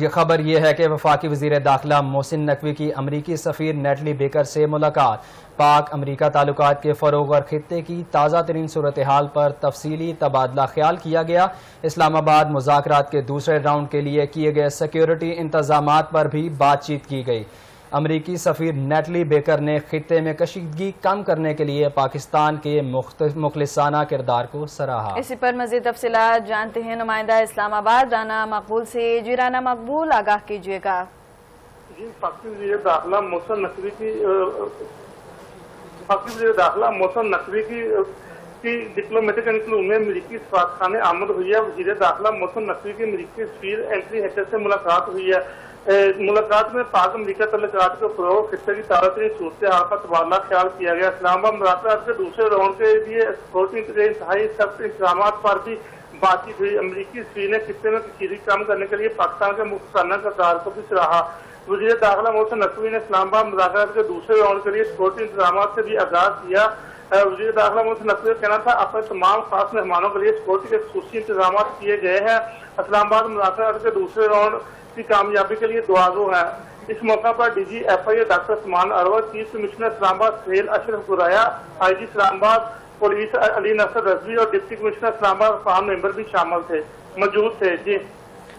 یہ خبر یہ ہے کہ وفاقی وزیر داخلہ محسن نقوی کی امریکی سفیر نیٹلی بیکر سے ملاقات، پاک امریکہ تعلقات کے فروغ اور خطے کی تازہ ترین صورتحال پر تفصیلی تبادلہ خیال کیا گیا۔ اسلام آباد مذاکرات کے دوسرے راؤنڈ کے لیے کیے گئے سیکیورٹی انتظامات پر بھی بات چیت کی گئی۔ امریکی سفیر نیٹلی بیکر نے خطے میں کشیدگی کم کرنے کے لیے پاکستان کے مخلصانہ کردار کو سراہا۔ اسی پر مزید تفصیلات جانتے ہیں نمائندہ اسلام آباد رانا مقبول سے۔ جی رانا مقبول، آگاہ کیجیے گا۔ جی، پاکستانی وزیر داخلہ محسن نقوی کی ڈپلومیٹک انکلو میں امریکی سفارتخانے آمد ہوئی ہے۔ وزیر داخلہ محسن نقوی کی امریکی سفیر اینٹری ہیٹر سے ملاقات ہوئی ہے۔ ملاقات میں پاک امریکہ تعلقات کے فروغ خطے کی تازہ ترین صورتحال کا تبادلہ خیال کیا گیا۔ اسلام آباد مذاکرات کے دوسرے راؤنڈ کے لیے سیکورٹی کے انتہائی سخت انتظامات پر بھی بات چیت ہوئی۔ امریکی سفیر نے خطے میں کشیدگی کم کرنے کے لیے پاکستان کے مخلصانہ کردار کو بھی سراہا۔ وزیر داخلہ محسن نقوی نے اسلام آباد مذاکرات کے دوسرے راؤنڈ کے لیے سیکورٹی انتظامات سے بھی آغاز کیا۔ وزیر داخلہ محسن نقوی کا کہنا تھا اپنے تمام خاص مہمانوں کے لیے سیکورٹی کے خصوصی انتظامات کیے گئے ہیں۔ اسلام آباد مذاکرات کے دوسرے راؤنڈ کی کامیابی کے لیے دعاگو ہیں۔ اس موقع پر ڈی جی ایف آئی ڈاکٹر عثمان اروڑ، چیف کمشنر اسلام آباد سہیل اشرف گرایا، آئی جی اسلام آباد پولیس علی نصر رضوی اور ڈپٹی کمشنر اسلام آباد عرفان ممبر بھی موجود تھے۔ جی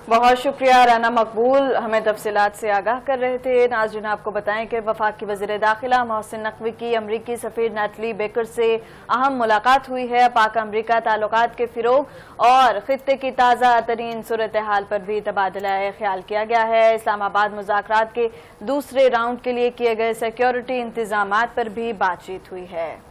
بہت شکریہ رانا مقبول، ہمیں تفصیلات سے آگاہ کر رہے تھے۔ ناظرین آپ کو بتائیں کہ وفاقی وزیر داخلہ محسن نقوی کی امریکی سفیر نیٹلی بیکر سے اہم ملاقات ہوئی ہے۔ پاک امریکہ تعلقات کے فروغ اور خطے کی تازہ ترین صورتحال پر بھی تبادلہ خیال کیا گیا ہے۔ اسلام آباد مذاکرات کے دوسرے راؤنڈ کے لیے کیے گئے سیکیورٹی انتظامات پر بھی بات چیت ہوئی ہے۔